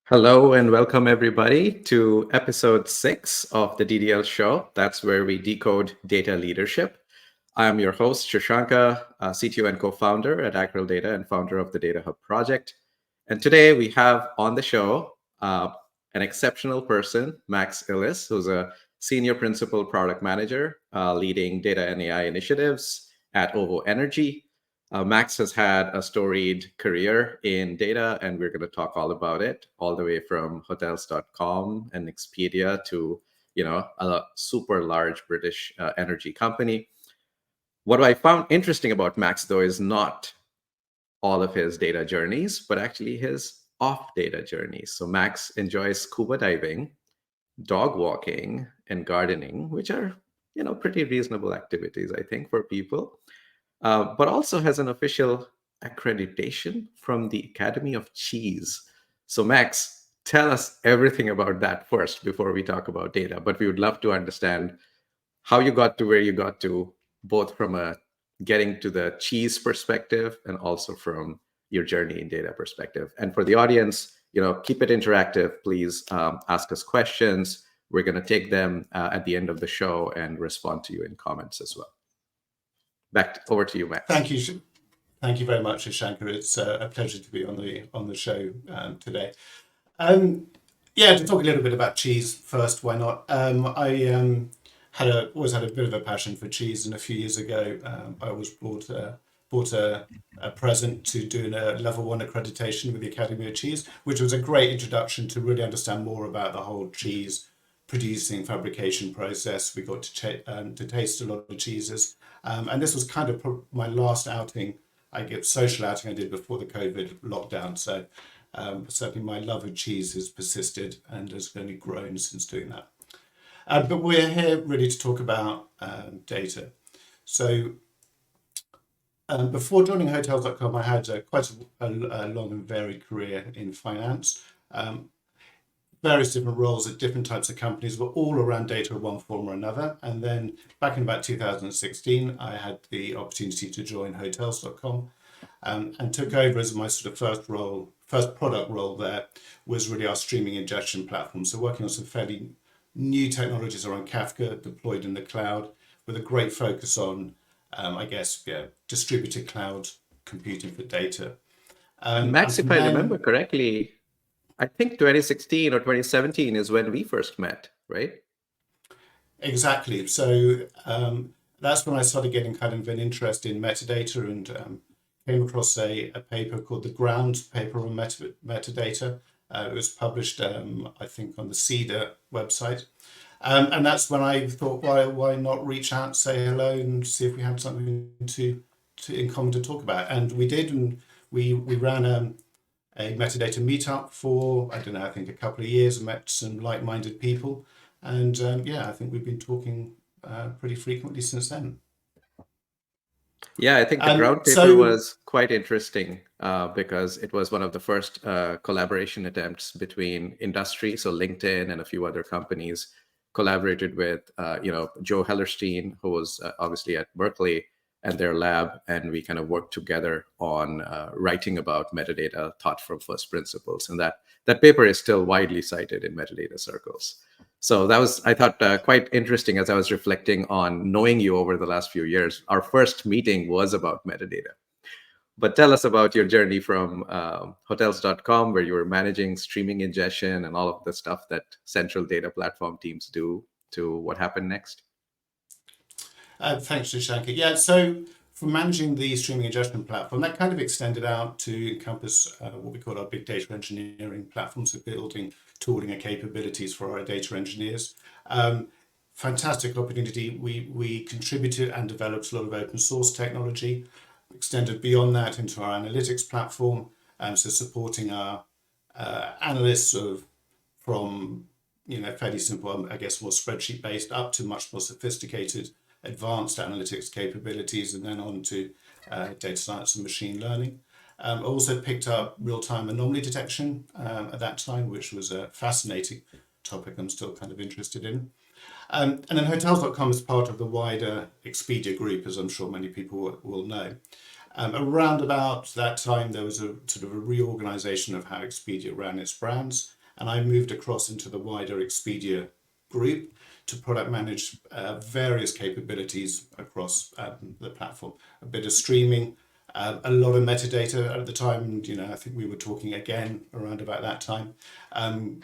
Hello and welcome everybody to episode 6 of the DDL show. That's where we decode data leadership. I am your host, Shashanka, CTO and co-founder at Acral Data and founder of the Data Hub project. And today we have on the show an exceptional person, Max Illis, who's a senior principal product manager leading data and AI initiatives at OVO Energy. Max has had a storied career in data, and we're going to talk all about it, all the way from hotels.com and Expedia to, a super large British energy company. What I found interesting about Max, though, is not all of his data journeys, but actually his off data journeys. So Max enjoys scuba diving, dog walking, and gardening, which are, pretty reasonable activities, I think, for people. But also has an official accreditation from the Academy of Cheese. So, Max, tell us everything about that first before we talk about data. But we would love to understand how you got to where you got to, both from a getting to the cheese perspective and also from your journey in data perspective. And for the audience, keep it interactive. Please ask us questions. We're going to take them at the end of the show and respond to you in comments as well. Over to you, Max. Thank you very much, Shashanka. It's a pleasure to be on the show today. To talk a little bit about cheese first. Why not? I always had a bit of a passion for cheese, and a few years ago, I was bought a present to do a level 1 accreditation with the Academy of Cheese, which was a great introduction to really understand more about the whole cheese producing fabrication process. We got to taste a lot of cheeses. And this was kind of my last social outing I did before the COVID lockdown. So certainly my love of cheese has persisted and has only grown since doing that. But we're here really to talk about data. So before joining hotels.com, I had quite a long and varied career in finance. Various different roles at different types of companies were all around data in one form or another. And then back in about 2016, I had the opportunity to join hotels.com and took over as my sort of first product role there was really our streaming ingestion platform. So working on some fairly new technologies around Kafka deployed in the cloud with a great focus on, distributed cloud computing for data. Max, if I remember correctly, I think 2016 or 2017 is when we first met, right? Exactly. So that's when I started getting kind of an interest in metadata and came across a paper called the Ground Paper on Metadata. It was published, I think, on the CEDA website. And that's when I thought, why not reach out, say hello, and see if we had something in common to talk about. And we did, and we ran a metadata meetup for, I think a couple of years, and met some like-minded people. And I think we've been talking pretty frequently since then. Yeah, I think the Ground paper was quite interesting because it was one of the first collaboration attempts between industry. So LinkedIn and a few other companies collaborated with, Joe Hellerstein, who was obviously at Berkeley, and their lab, and we kind of worked together on writing about metadata thought from first principles. And that paper is still widely cited in metadata circles. So that was, I thought, quite interesting as I was reflecting on knowing you over the last few years. Our first meeting was about metadata. But tell us about your journey from hotels.com, where you were managing streaming ingestion and all of the stuff that central data platform teams do, to what happened next. Thanks, Shashanka. Yeah, so from managing the streaming ingestion platform, that kind of extended out to encompass what we call our big data engineering platform, so building tooling and capabilities for our data engineers. Fantastic opportunity. We contributed and developed a lot of open source technology, extended beyond that into our analytics platform, so supporting our analysts from fairly simple, I guess, more spreadsheet based up to much more sophisticated advanced analytics capabilities, and then on to data science and machine learning. Also picked up real-time anomaly detection at that time, which was a fascinating topic I'm still kind of interested in. And then hotels.com is part of the wider Expedia group, as I'm sure many people will know. Around about that time, there was a sort of a reorganization of how Expedia ran its brands. and I moved across into the wider Expedia group to product manage various capabilities across the platform. A bit of streaming, a lot of metadata at the time. I think we were talking again around about that time.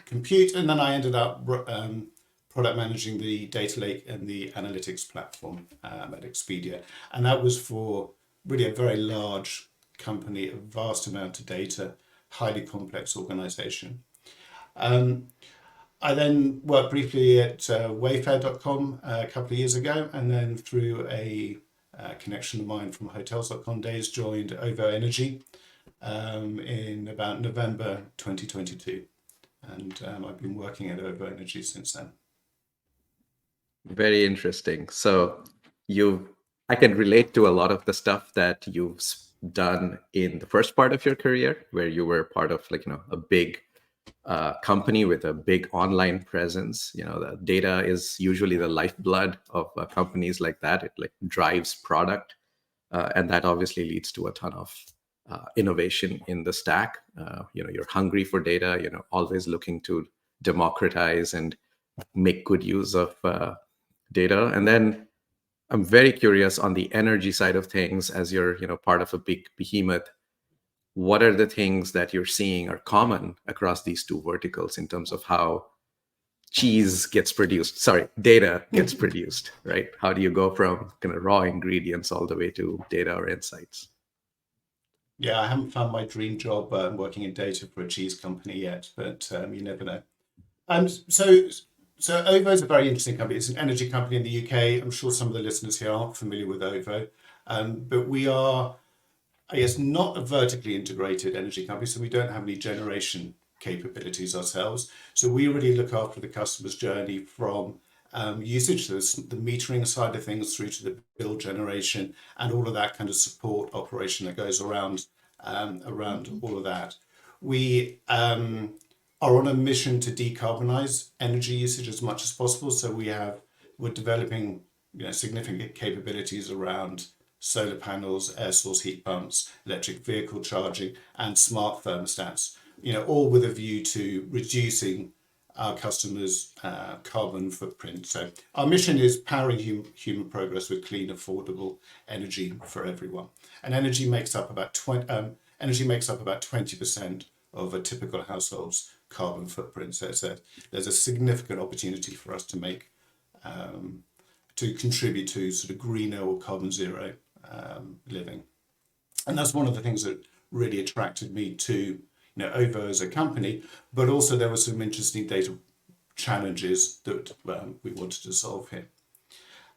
Compute, and then I ended up product managing the data lake and the analytics platform at Expedia, and that was for really a very large company, a vast amount of data, highly complex organization. I then worked briefly at Wayfair.com a couple of years ago, and then through a connection of mine from Hotels.com days, joined OVO Energy in about November 2022. And I've been working at OVO Energy since then. Very interesting. So I can relate to a lot of the stuff that you've done in the first part of your career, where you were part of a big company with a big online presence. The data is usually the lifeblood of companies like that. It drives product, and that obviously leads to a ton of innovation in the stack. You're hungry for data. Always looking to democratize and make good use of data. And then I'm very curious on the energy side of things, as you're part of a big behemoth. What are the things that you're seeing are common across these two verticals in terms of how data gets produced, right? How do you go from kind of raw ingredients all the way to data or insights? Yeah, I haven't found my dream job working in data for a cheese company yet, but you never know. So OVO is a very interesting company. It's an energy company in the UK. I'm sure some of the listeners here aren't familiar with OVO, but we are, I guess, not a vertically integrated energy company, so we don't have any generation capabilities ourselves. So we really look after the customer's journey from usage, so the metering side of things, through to the bill generation and all of that kind of support operation that goes around all of that. We are on a mission to decarbonize energy usage as much as possible. So we're developing significant capabilities around solar panels, air source heat pumps, electric vehicle charging, and smart thermostats, all with a view to reducing our customers' carbon footprint. So our mission is powering human progress with clean, affordable energy for everyone. And energy makes up about 20% of a typical household's carbon footprint. So there's a significant opportunity for us to make to contribute to sort of greener or carbon zero living. And that's one of the things that really attracted me to OVO as a company, but also there were some interesting data challenges that we wanted to solve here.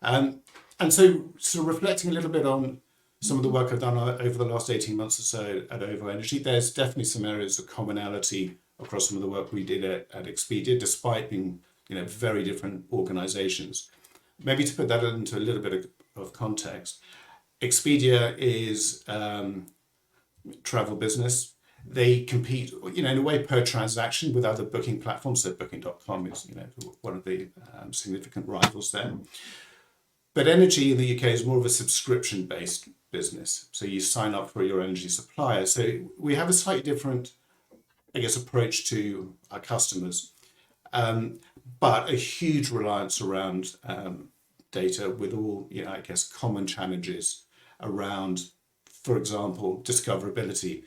And so sort of reflecting a little bit on some of the work I've done over the last 18 months or so at OVO Energy, there's definitely some areas of commonality across some of the work we did at Expedia, despite being very different organizations. Maybe to put that into a little bit of context, Expedia is travel business. They compete, in a way, per transaction with other booking platforms. So Booking.com is, one of the significant rivals there. But energy in the UK is more of a subscription-based business. So you sign up for your energy supplier. So we have a slightly different, I guess, approach to our customers, but a huge reliance around data with all, I guess, common challenges around, for example, discoverability.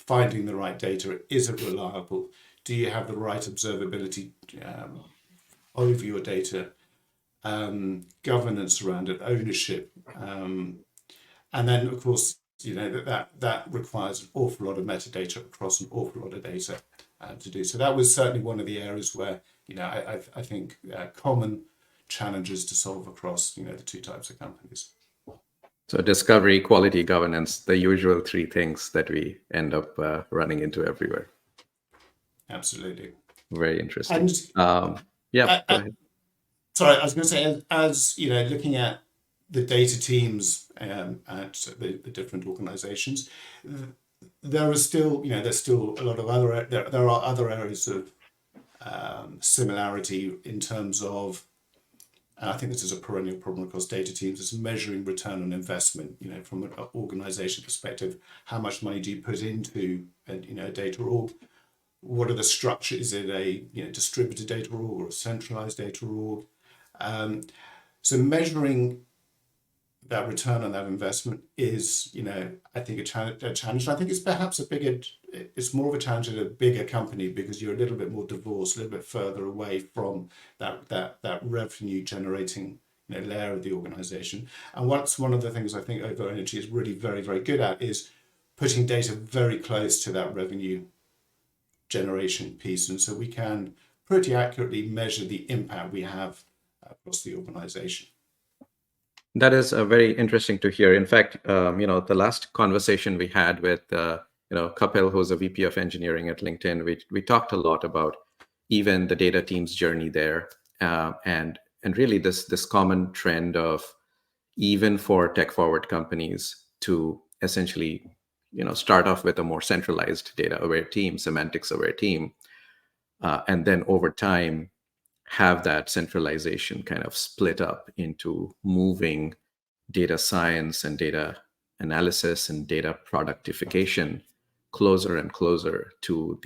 Finding the right data. Is it reliable? Do you have the right observability over your data? Governance around it, ownership, and then of course that requires an awful lot of metadata across an awful lot of data to do. So that was certainly one of the areas where I think common challenges to solve across the two types of companies. So discovery, quality, governance, the usual three things that we end up running into everywhere. Absolutely. Very interesting. And go ahead. Sorry, I was going to say, as looking at the data teams at the different organizations, there are still, there's still a lot of there are other areas of similarity in terms of, and I think this is a perennial problem across data teams, is measuring return on investment, from an organization perspective. How much money do you put into a data org? what are the structures? Is it a distributed data org or a centralized data org? So measuring that return on that investment is, I think a challenge. I think it's perhaps it's more of a challenge at a bigger company because you're a little bit more divorced, a little bit further away from that revenue generating layer of the organization. And what's one of the things I think OVO Energy is really very, very good at is putting data very close to that revenue generation piece. And so we can pretty accurately measure the impact we have across the organization. That is very interesting to hear. In fact, the last conversation we had with, Kapil, who's a VP of engineering at LinkedIn, we talked a lot about even the data team's journey there, and really this common trend of even for tech forward companies to essentially, start off with a more centralized data aware team, semantics aware team, and then over time have that centralization kind of split up into moving data science and data analysis and data productification closer and closer to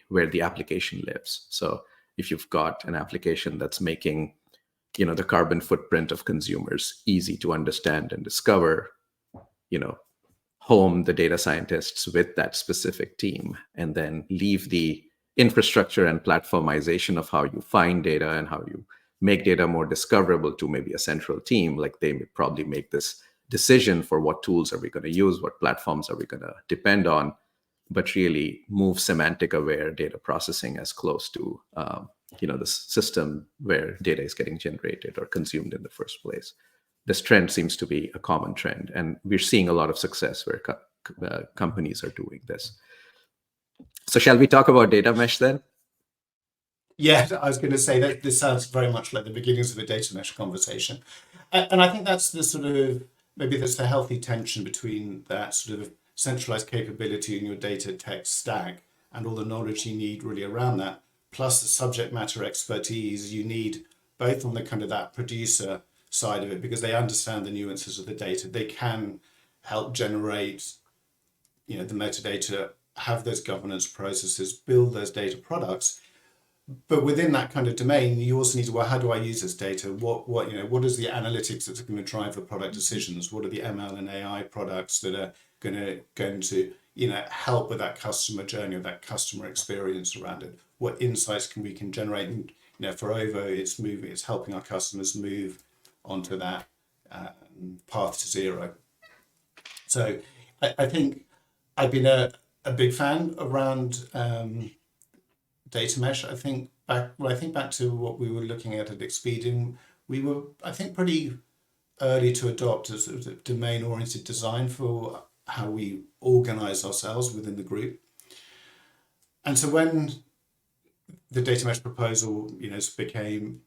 where the application lives. So if you've got an application that's making the carbon footprint of consumers easy to understand and discover, home the data scientists with that specific team, and then leave the infrastructure and platformization of how you find data and how you make data more discoverable to maybe a central team. Like they may probably make this decision for what tools are we going to use, what platforms are we going to depend on, but really move semantic aware data processing as close to the system where data is getting generated or consumed in the first place. This trend seems to be a common trend, and we're seeing a lot of success where companies are doing this. So shall we talk about data mesh then? Yeah, I was going to say that this sounds very much like the beginnings of a data mesh conversation. And I think that's maybe that's the healthy tension between that sort of centralized capability in your data tech stack and all the knowledge you need really around that, plus the subject matter expertise you need both on the kind of that producer side of it, because they understand the nuances of the data. They can help generate, the metadata, have those governance processes, build those data products. But within that kind of domain, you also need to, how do I use this data? What is the analytics that's going to drive the product decisions? What are the ML and AI products that are going to help with that customer journey or that customer experience around it? What insights we can generate? And, for OVO, it's helping our customers move onto that path to zero. So I think I've been a big fan around data mesh. I think back to what we were looking at Expedia, we were, I think, pretty early to adopt a sort of domain-oriented design for how we organize ourselves within the group. And so when the data mesh proposal, became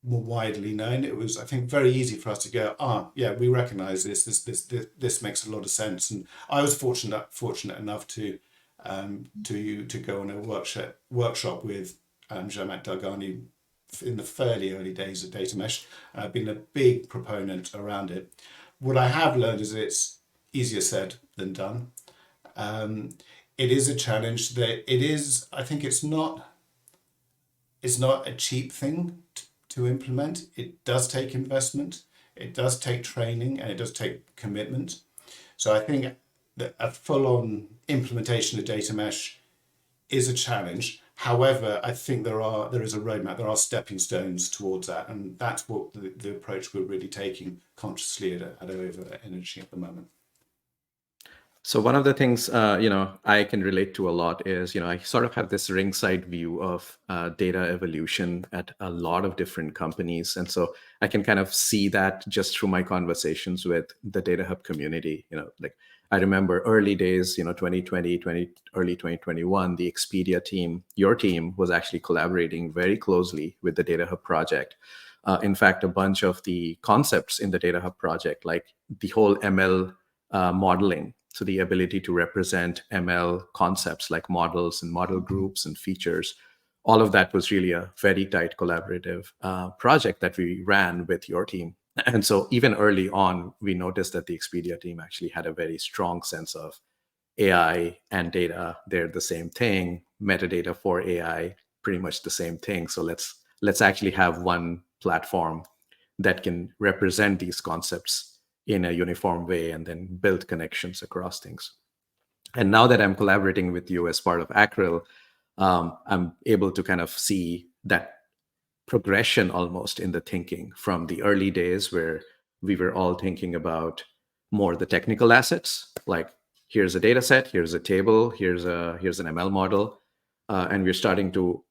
more widely known, it was, I think, very easy for us to go, yeah, we recognize this. This makes a lot of sense. And I was fortunate enough to go on a workshop with Zhamak Darghani in the fairly early days of data mesh. I've been a big proponent around it. What I have learned is it's easier said than done. It is a challenge that I think it's not a cheap thing to implement. It does take investment, it does take training, and it does take commitment. So I think that a full-on implementation of data mesh is a challenge. However, I think there is a roadmap, there are stepping stones towards that, and that's what the approach we're really taking consciously at OVO Energy at the moment. So one of the things, I can relate to a lot is, I sort of have this ringside view of data evolution at a lot of different companies. And so I can kind of see that just through my conversations with the Data Hub community. Like I remember early days, 2020, early 2021, the Expedia team, your team, was actually collaborating very closely with the Data Hub project. In fact, a bunch of the concepts in the Data Hub project, like the whole ML modeling, so the ability to represent ML concepts like models and model groups and features, all of that was really a very tight collaborative project that we ran with your team. And so even early on, we noticed that the Expedia team actually had a very strong sense of AI and data, they're the same thing. Metadata for AI, pretty much the same thing. So let's actually have one platform that can represent these concepts in a uniform way and then build connections across things. And now that I'm collaborating with you as part of Acryl, I'm able to kind of see that progression almost in the thinking from the early days where we were all thinking about more the technical assets, like here's a data set, here's a table, here's an ML model, and we're starting to,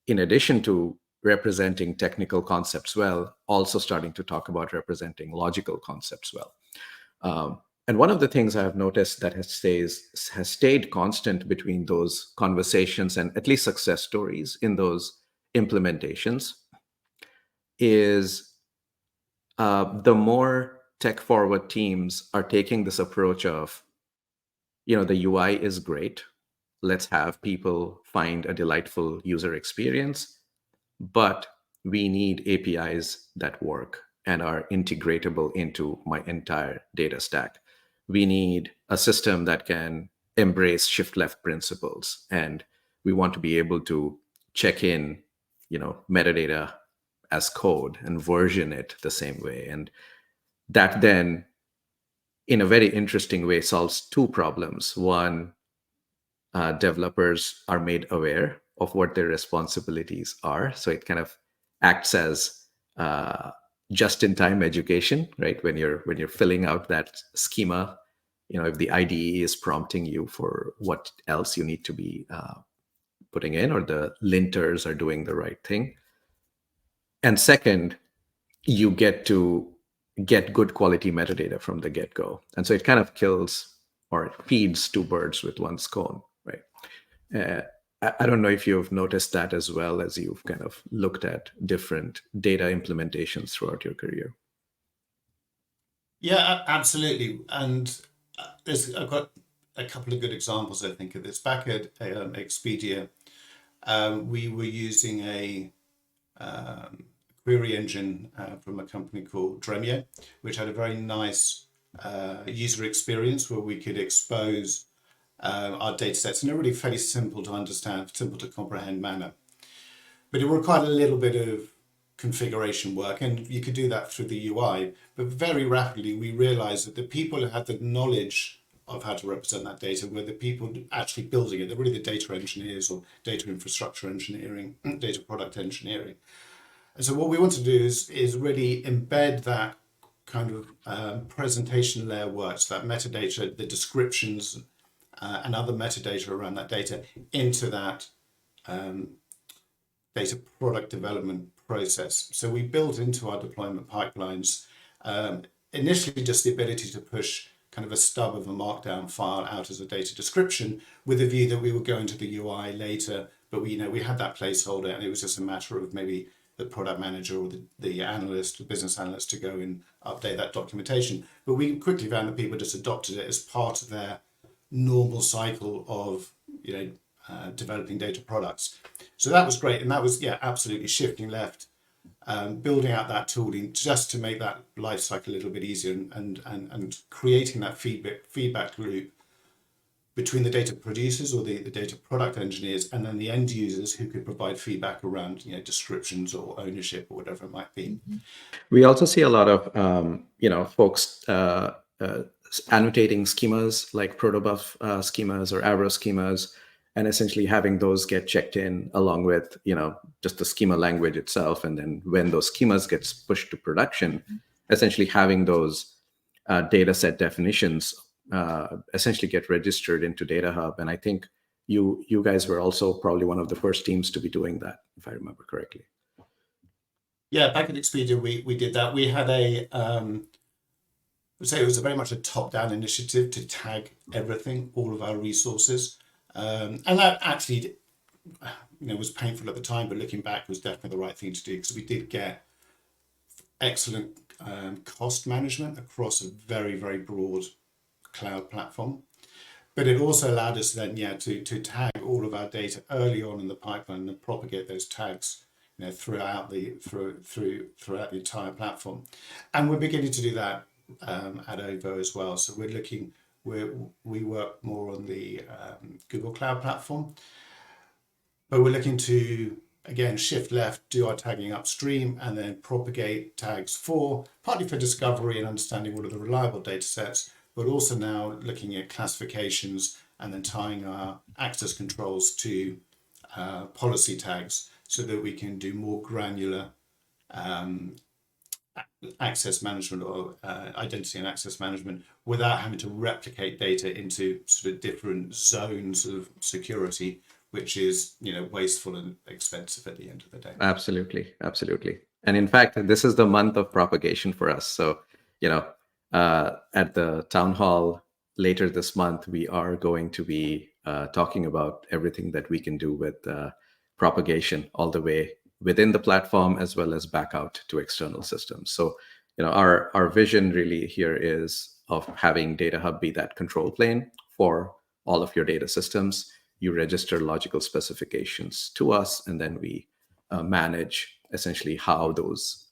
in addition to representing technical concepts well, also starting to talk about representing logical concepts well. And one of the things I've noticed that has stayed constant between those conversations and at least success stories in those implementations is the more tech forward teams are taking this approach of, the UI is great. Let's have people find a delightful user experience, but we need APIs that work and are integratable into my entire data stack. We need a system that can embrace shift left principles, and we want to be able to check in, metadata as code and version it the same way. And that then, in a very interesting way, solves two problems. One, developers are made aware of what their responsibilities are. So it kind of acts as just-in-time education, right? When you're filling out that schema, if the IDE is prompting you for what else you need to be putting in, or the linters are doing the right thing. And second, you get to get good quality metadata from the get-go. And so it kind of kills or feeds two birds with one stone, right? I don't know if you've noticed that as well as you've kind of looked at different data implementations throughout your career. Yeah, absolutely. And I've got a couple of good examples, I think, of this. Back at Expedia, we were using a query engine from a company called Dremio, which had a very nice user experience where we could expose our data sets in a really fairly simple to understand, simple to comprehend manner. But it required a little bit of configuration work, and you could do that through the UI. But very rapidly, we realized that the people who had the knowledge of how to represent that data were the people actually building it. They're really the data engineers or data infrastructure engineering, data product engineering. And so what we want to do is really embed that kind of presentation layer work, so that metadata, the descriptions and other metadata around that data into that data product development process. So we built into our deployment pipelines initially just the ability to push kind of a stub of a markdown file out as a data description with a view that we would go into the UI later, but we had that placeholder, and it was just a matter of maybe the product manager or the analyst, the business analyst, to go and update that documentation. But we quickly found that people just adopted it as part of their normal cycle of developing data products. So that was great, and that was absolutely shifting left, building out that tooling just to make that life cycle a little bit easier, and creating that feedback loop between the data producers or the data product engineers and then the end users who could provide feedback around descriptions or ownership or whatever it might be. We also see a lot of folks annotating schemas like protobuf schemas or Avro schemas, and essentially having those get checked in along with just the schema language itself. And then when those schemas gets pushed to production, essentially having those data set definitions essentially get registered into Data Hub. And I think you guys were also probably one of the first teams to be doing that, if I remember correctly. Yeah, back at Expedia, we did that. We had I would say it was very much a top-down initiative to tag everything, all of our resources. And that actually, was painful at the time, but looking back was definitely the right thing to do, because we did get excellent cost management across a very, very broad cloud platform. But it also allowed us then, to tag all of our data early on in the pipeline and propagate those tags, throughout the entire platform. And we're beginning to do that at OVO as well. So we're looking We work more on the Google Cloud platform, but we're looking to, again, shift left, do our tagging upstream, and then propagate tags partly for discovery and understanding what are the reliable data sets, but also now looking at classifications and then tying our access controls to policy tags so that we can do more granular access management or identity and access management without having to replicate data into sort of different zones of security, which is, wasteful and expensive at the end of the day. Absolutely, absolutely. And in fact, this is the month of propagation for us. So, at the town hall later this month, we are going to be talking about everything that we can do with propagation all the way within the platform as well as back out to external systems. So, our vision really here is of having Data Hub be that control plane for all of your data systems. You register logical specifications to us, and then we manage essentially how those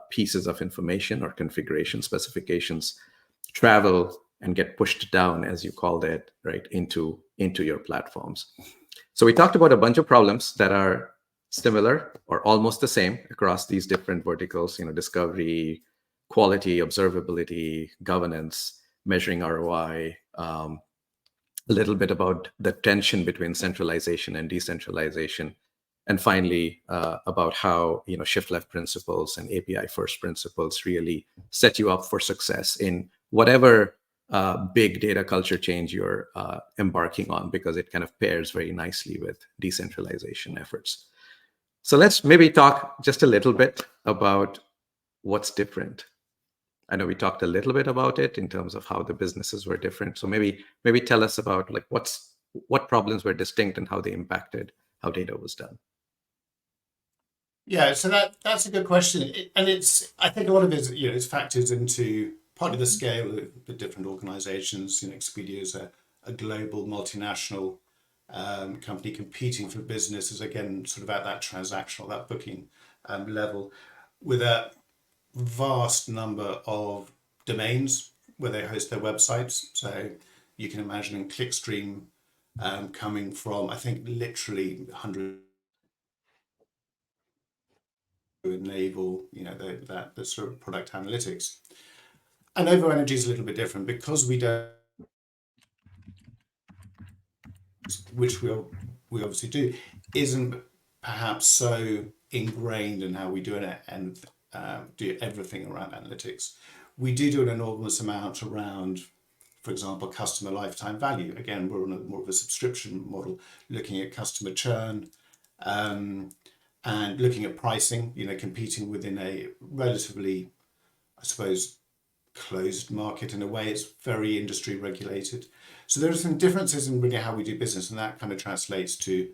pieces of information or configuration specifications travel and get pushed down, as you called it, right, into your platforms. So we talked about a bunch of problems that are similar or almost the same across these different verticals, discovery, quality, observability, governance, measuring ROI, a little bit about the tension between centralization and decentralization, and finally about how shift left principles and API first principles really set you up for success in whatever big data culture change you're embarking on, because it kind of pairs very nicely with decentralization efforts. So let's maybe talk just a little bit about what's different. I know we talked a little bit about it in terms of how the businesses were different. So maybe tell us about like what problems were distinct and how they impacted how data was done. Yeah, so that's a good question, and I think a lot of it is, it's factors into partly the scale of the different organisations. Expedia is a global multinational company competing for businesses, again, sort of at that transactional, that booking level, with a vast number of domains where they host their websites. So you can imagine clickstream coming from, I think, literally hundreds to enable, the sort of product analytics. And Ovo Energy is a little bit different because we don't, which we obviously do, isn't perhaps so ingrained in how we do it and do everything around analytics. We do an enormous amount around, for example, customer lifetime value. Again, we're on more of a subscription model, looking at customer churn and looking at pricing, competing within a relatively, I suppose, closed market in a way. It's very industry regulated. So there are some differences in really how we do business, and that kind of translates to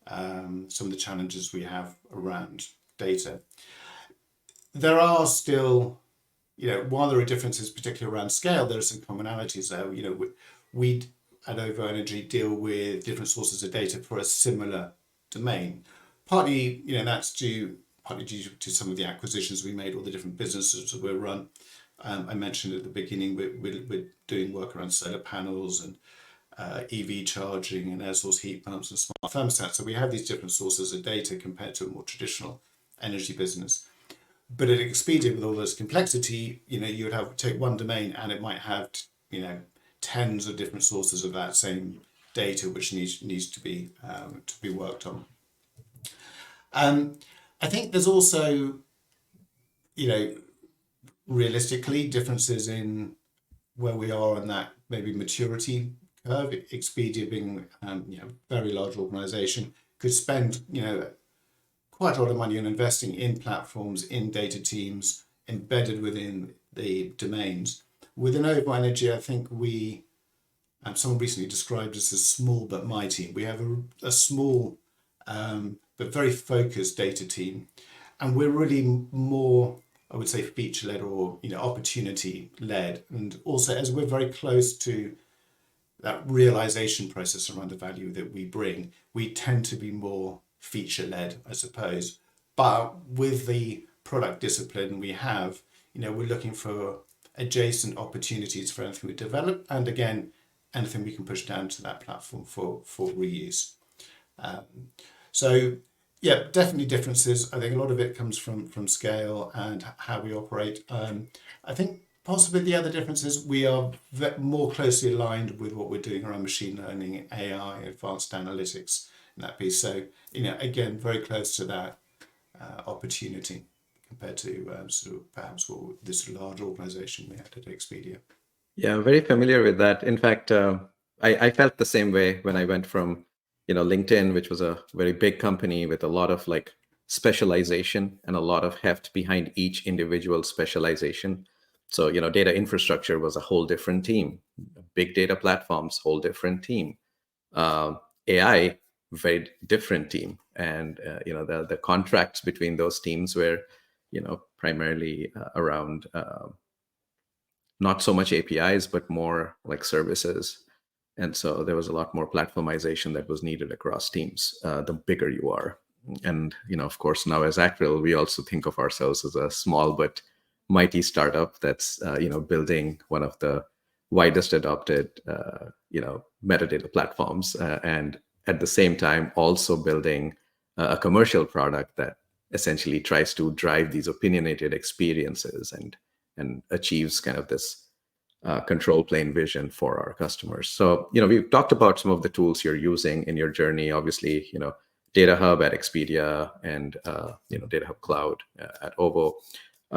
some of the challenges we have around data. There are still, while there are differences, particularly around scale, there are some commonalities there. We at Ovo Energy deal with different sources of data for a similar domain. Partly, that's due to some of the acquisitions we made, all the different businesses that we run. I mentioned at the beginning, we're doing work around solar panels and EV charging and air source heat pumps and smart thermostats. So we have these different sources of data compared to a more traditional energy business. But at Expedia, with all this complexity, you would take one domain and it might have, tens of different sources of that same data, which needs to be worked on. I think there's also, realistically, differences in where we are on that maybe maturity curve. Expedia being very large organization could spend quite a lot of money on investing in platforms, in data teams embedded within the domains. Within Ovo Energy, I think someone recently described us as small but mighty. We have a small but very focused data team, and we're really more, I would say, feature-led or opportunity-led. And also, as we're very close to that realization process around the value that we bring, we tend to be more feature-led, I suppose. But with the product discipline we have, we're looking for adjacent opportunities for anything we develop. And again, anything we can push down to that platform for reuse. So yeah, definitely differences. I think a lot of it comes from scale and how we operate. I think possibly the other difference is we are more closely aligned with what we're doing around machine learning, AI, advanced analytics in that piece. So, again, very close to that opportunity compared to sort of perhaps what this large organization we had at Expedia. Yeah, I'm very familiar with that. In fact, I felt the same way when I went from, LinkedIn, which was a very big company with a lot of like specialization and a lot of heft behind each individual specialization. So, data infrastructure was a whole different team. Big data platforms, whole different team. AI, very different team. And, the contracts between those teams were, primarily around not so much APIs, but more like services. And so there was a lot more platformization that was needed across teams, the bigger you are. And, of course, now as Acryl, we also think of ourselves as a small but mighty startup that's, building one of the widest adopted, metadata platforms. And at the same time, also building a commercial product that essentially tries to drive these opinionated experiences and achieves kind of this control plane vision for our customers. So, we've talked about some of the tools you're using in your journey. Obviously, Data Hub at Expedia and, Data Hub Cloud at Ovo.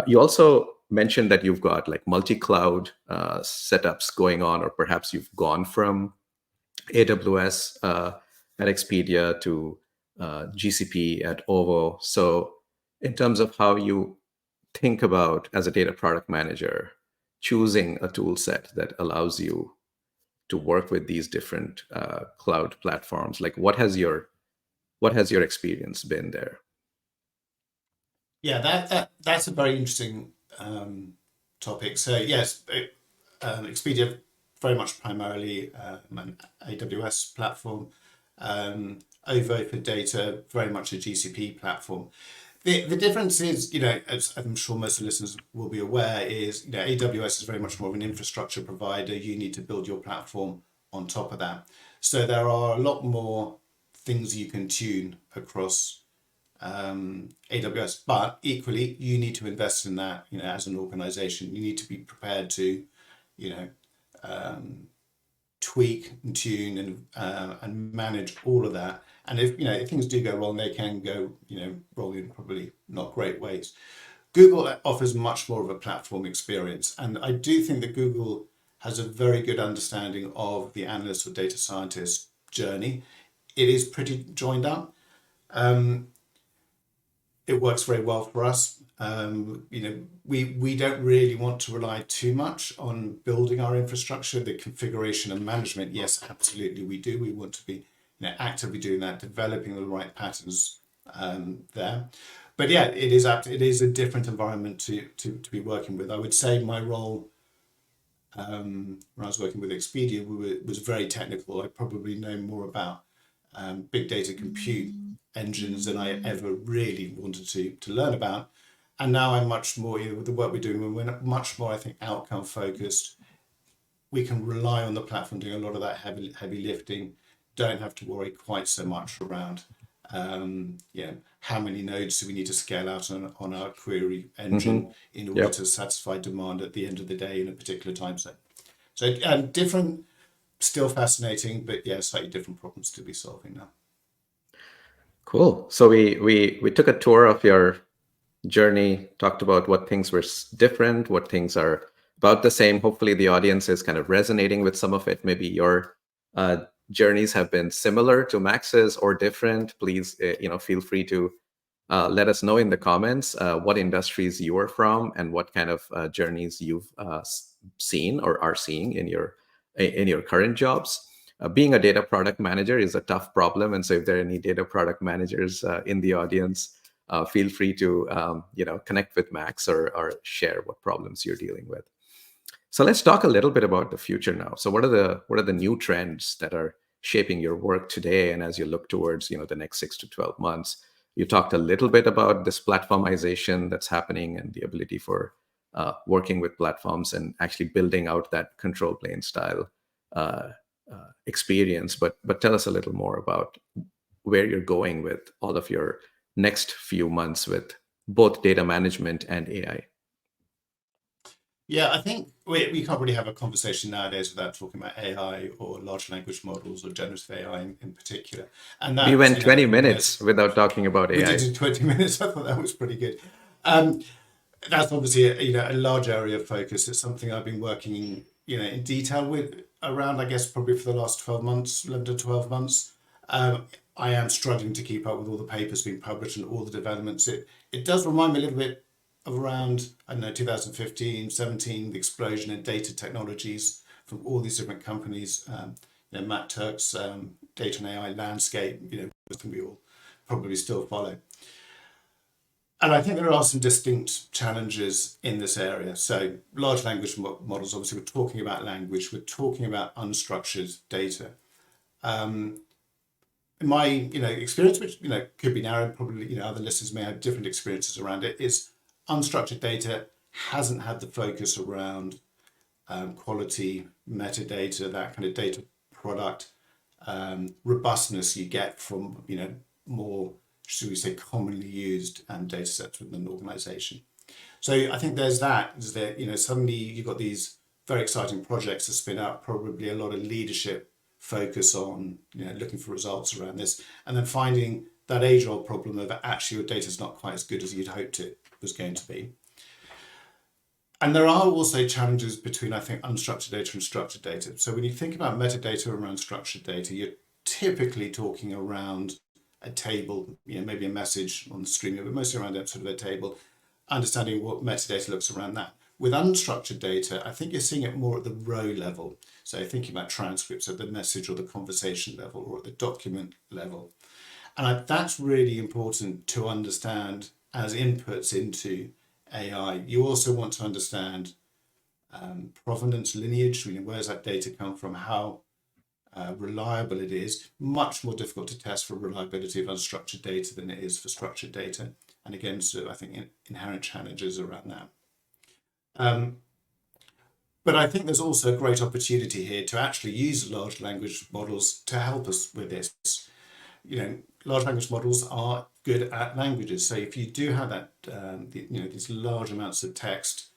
You also mentioned that you've got like multi-cloud setups going on, or perhaps you've gone from AWS at Expedia to GCP at Ovo. So in terms of how you think about as a data product manager, choosing a tool set that allows you to work with these different cloud platforms, like what has your experience been there? Yeah, that's a very interesting topic. So yes, Expedia very much primarily an AWS platform. Ovo for data, very much a GCP platform. The difference is, as I'm sure most of the listeners will be aware, is AWS is very much more of an infrastructure provider. You need to build your platform on top of that. So there are a lot more things you can tune across AWS, but equally you need to invest in that. As an organization, you need to be prepared to, tweak and tune and manage all of that. And if things do go wrong, they can go wrong in probably not great ways. Google offers much more of a platform experience, and I do think that Google has a very good understanding of the analyst or data scientist journey. It is pretty joined up. It works very well for us. We don't really want to rely too much on building our infrastructure, the configuration and management. Yes, absolutely, we do. We want to be actively doing that, developing the right patterns there. But yeah, it is a different environment to be working with. I would say my role when I was working with Expedia was very technical. I probably know more about big data compute engines than I ever really wanted to learn about. And now I'm much more, with the work we're doing, we're much more, I think, outcome focused. We can rely on the platform doing a lot of that heavy lifting. Don't have to worry quite so much around how many nodes do we need to scale out on our query engine in order to satisfy demand at the end of the day in a particular time zone. So different, still fascinating, but yeah, slightly different problems to be solving now. Cool. So we took a tour of your journey, talked about what things were different, what things are about the same. Hopefully the audience is kind of resonating with some of it. Maybe your journeys have been similar to Max's or different. Please, feel free to let us know in the comments what industries you are from and what kind of journeys you've seen or are seeing in your current jobs. Being a data product manager is a tough problem, and so if there are any data product managers in the audience, feel free to connect with Max or share what problems you're dealing with. So let's talk a little bit about the future now. So what are the new trends that are shaping your work today, and as you look towards the next 6 to 12 months? You talked a little bit about this platformization that's happening and the ability for working with platforms and actually building out that control plane style experience, but tell us a little more about where you're going with all of your next few months with both data management and AI. Yeah, I think we can't really have a conversation nowadays without talking about AI or large language models or generative AI in particular. And We that, went 20 minutes without talking about we did AI. in 20 minutes. I thought that was pretty good. Um, that's obviously a large area of focus. It's something I've been working in detail with around, I guess, probably for the last 12 months, 11 to 12 months. Um, I am struggling to keep up with all the papers being published and all the developments. It does remind me a little bit of around, I don't know, 2015, 17, the explosion in data technologies from all these different companies. Matt Turk's data and AI landscape, can we all probably still follow. And I think there are some distinct challenges in this area. So large language models, obviously, we're talking about language, we're talking about unstructured data. In my experience, which could be narrow, probably other listeners may have different experiences around it, is unstructured data hasn't had the focus around quality, metadata, that kind of data product robustness you get from more, should we say, commonly used data sets within an organization. So I think there's that, is that suddenly you've got these very exciting projects to spin up, probably a lot of leadership focus on looking for results around this, and then finding that age-old problem of actually your data is not quite as good as you'd hoped it was going to be. And there are also challenges between, I think, unstructured data and structured data. So when you think about metadata around structured data, you're typically talking around a table, maybe a message on the stream, but mostly around sort of a table, understanding what metadata looks around that. With unstructured data, I think you're seeing it more at the row level. So thinking about transcripts at the message or the conversation level or at the document level. And that's really important to understand as inputs into AI. You also want to understand provenance, lineage, where's that data come from, how reliable it is. Much more difficult to test for reliability of unstructured data than it is for structured data. And again, so I think inherent challenges around that. But I think there's also a great opportunity here to actually use large language models to help us with this. Large language models are good at languages. So if you do have that, these large amounts of text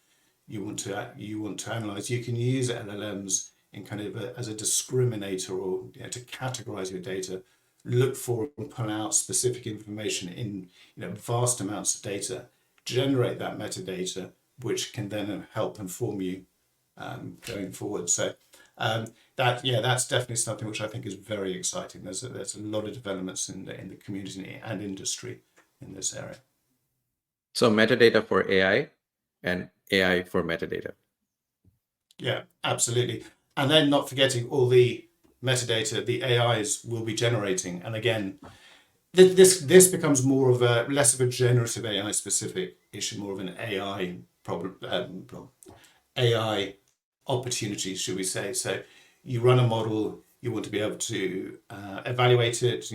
you want to analyze, you can use LLMs in kind of as a discriminator or to categorize your data, look for and pull out specific information in vast amounts of data, generate that metadata, which can then help inform you going forward. So that's definitely something which I think is very exciting. There's a lot of developments in the community and industry in this area. So metadata for AI and AI for metadata. Yeah, absolutely. And then not forgetting all the metadata the AIs will be generating. And again, this becomes more of a less of a generative AI specific issue, more of an AI problem, AI opportunity, should we say. So you run a model, you want to be able to evaluate it,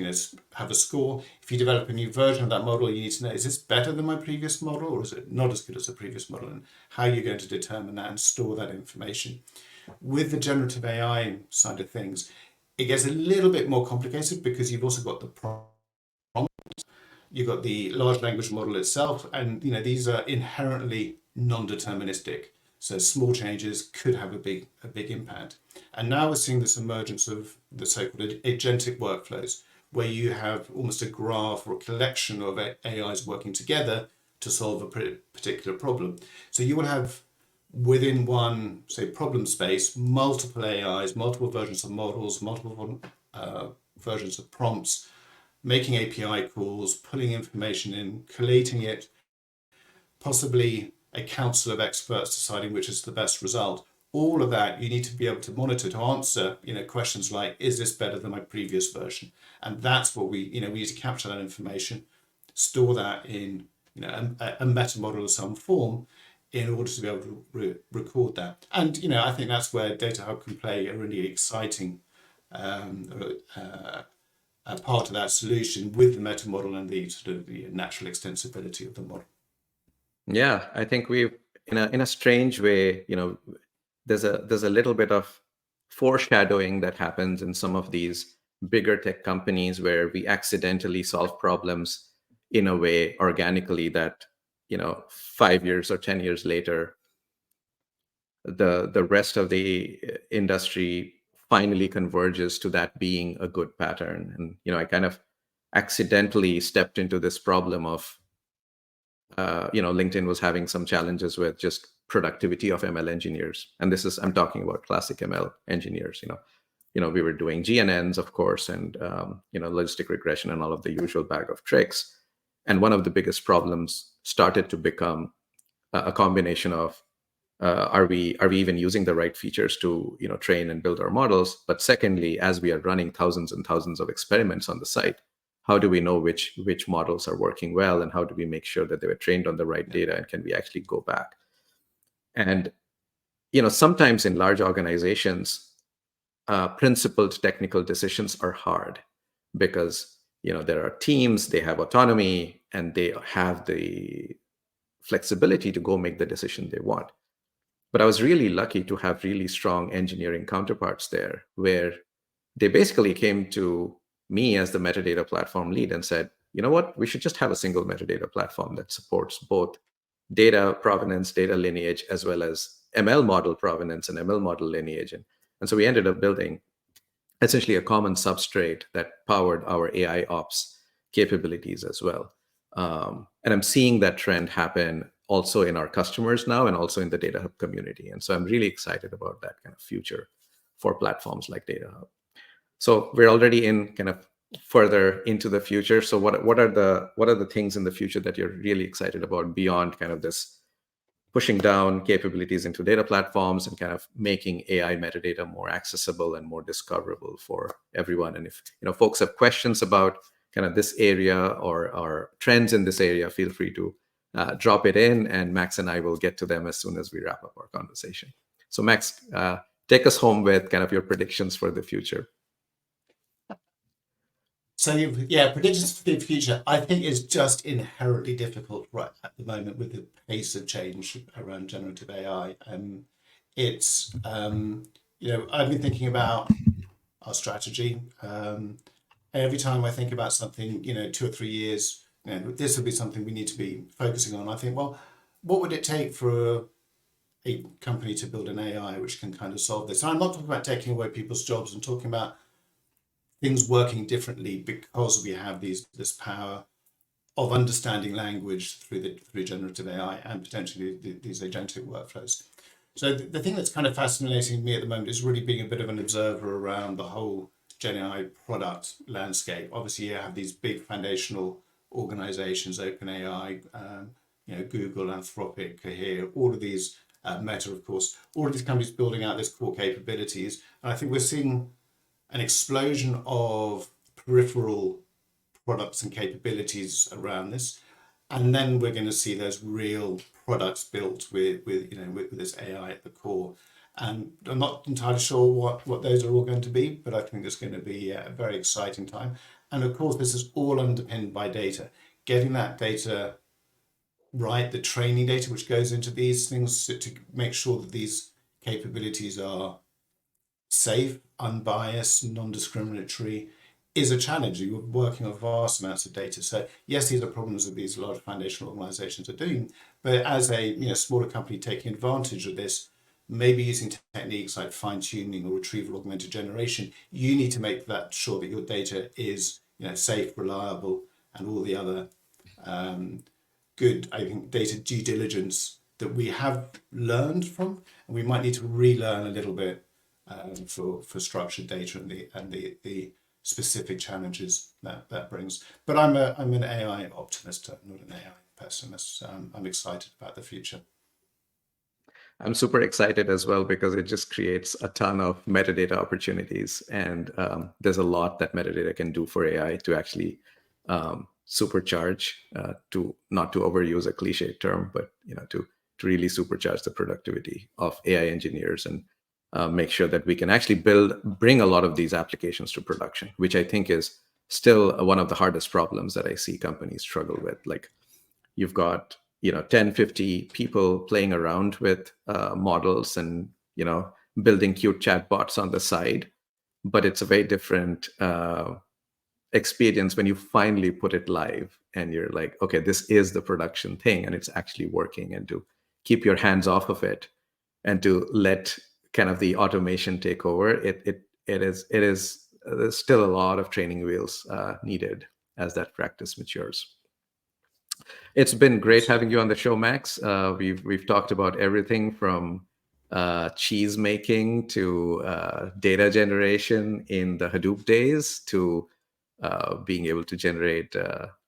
have a score. If you develop a new version of that model, you need to know, is this better than my previous model or is it not as good as the previous model? And how you're going to determine that and store that information. With the generative AI side of things, it gets a little bit more complicated because you've also got the prompt, you've got the large language model itself, and these are inherently non-deterministic. So small changes could have a big impact. And now we're seeing this emergence of the so-called agentic workflows, where you have almost a graph or a collection of AIs working together to solve a particular problem. So you will have within one, say, problem space, multiple AIs, multiple versions of models, multiple versions of prompts, making API calls, pulling information in, collating it, possibly a council of experts deciding which is the best result. All of that you need to be able to monitor to answer questions like, is this better than my previous version? And that's what we need to capture that information, store that in a meta model of some form in order to be able to record that. And I think that's where Data Hub can play a really exciting a part of that solution with the meta model and the sort of the natural extensibility of the model. Yeah, I think we've in a strange way, there's a little bit of foreshadowing that happens in some of these bigger tech companies where we accidentally solve problems in a way organically that 5 years or 10 years later the rest of the industry finally converges to that being a good pattern. And I kind of accidentally stepped into this problem of LinkedIn was having some challenges with just productivity of ML engineers, and I'm talking about classic ML engineers. We were doing GNNs, of course, and logistic regression and all of the usual bag of tricks. And one of the biggest problems started to become a combination of are we even using the right features to train and build our models? But secondly, as we are running thousands and thousands of experiments on the site, how do we know which models are working well, and how do we make sure that they were trained on the right data, and can we actually go back? And sometimes in large organizations, principled technical decisions are hard because there are teams, they have autonomy, and they have the flexibility to go make the decision they want. But I was really lucky to have really strong engineering counterparts there, where they basically came to me as the metadata platform lead and said, you know what, we should just have a single metadata platform that supports both data provenance, data lineage, as well as ML model provenance and ML model lineage. And so we ended up building essentially a common substrate that powered our AI ops capabilities as well. And I'm seeing that trend happen also in our customers now, and also in the Data Hub community. And so I'm really excited about that kind of future for platforms like Data Hub. So we're already in kind of further into the future. So what are the things in the future that you're really excited about beyond kind of this pushing down capabilities into data platforms and kind of making AI metadata more accessible and more discoverable for everyone? And if folks have questions about kind of this area or trends in this area, feel free to drop it in, and Max and I will get to them as soon as we wrap up our conversation. So Max, take us home with kind of your predictions for the future. So predictions for the future, I think, is just inherently difficult right at the moment with the pace of change around generative AI. It's I've been thinking about our strategy. Every time I think about something, 2 or 3 years, this would be something we need to be focusing on. I think, well, what would it take for a company to build an AI which can kind of solve this? And I'm not talking about taking away people's jobs. I'm talking about things working differently because we have this power of understanding language through generative AI and potentially these agentic workflows. So the thing that's kind of fascinating me at the moment is really being a bit of an observer around the whole Gen AI product landscape. Obviously, you have these big foundational organizations, OpenAI, Google, Anthropic, Cohere, all of these, Meta, of course, all of these companies building out this core capabilities. And I think we're seeing an explosion of peripheral products and capabilities around this. And then we're going to see those real products built with this AI at the core. And I'm not entirely sure what those are all going to be, but I think it's going to be a very exciting time. And of course, this is all underpinned by data. Getting that data right, the training data which goes into these things to make sure that these capabilities are safe, unbiased, non-discriminatory, is a challenge. You're working on vast amounts of data. So yes, these are problems that these large foundational organizations are doing, but as a smaller company taking advantage of this, maybe using techniques like fine-tuning or retrieval augmented generation, you need to make that sure that your data is safe, reliable, and all the other good, I think, data due diligence that we have learned from, and we might need to relearn a little bit for structured data and the specific challenges that brings. But I'm an AI optimist, not an AI pessimist. I'm excited about the future. I'm super excited as well because it just creates a ton of metadata opportunities, and there's a lot that metadata can do for AI to actually supercharge, to not to overuse a cliche term, but to really supercharge the productivity of AI engineers and make sure that we can actually bring a lot of these applications to production, which I think is still one of the hardest problems that I see companies struggle with. Like, you've got 10, 50 people playing around with models, and building cute chatbots on the side, but it's a very different experience when you finally put it live and you're like, okay, this is the production thing and it's actually working, and to keep your hands off of it and to let kind of the automation take over. It is there's still a lot of training wheels needed as that practice matures. It's been great having you on the show, Max. We've talked about everything from cheese making to data generation in the Hadoop days to being able to generate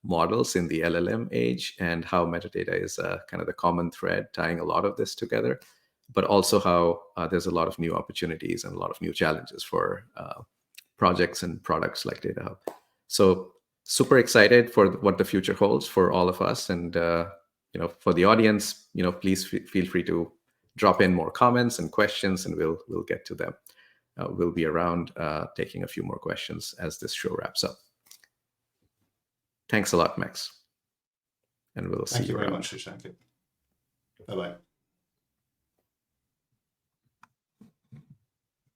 models in the LLM age, and how metadata is kind of the common thread tying a lot of this together, but also how there's a lot of new opportunities and a lot of new challenges for projects and products like Data Hub. So super excited for what the future holds for all of us. And for the audience, please feel free to drop in more comments and questions, and we'll get to them. We'll be around taking a few more questions as this show wraps up. Thanks a lot, Max. And we'll see you Thank you very around. much, Shashank. Bye-bye.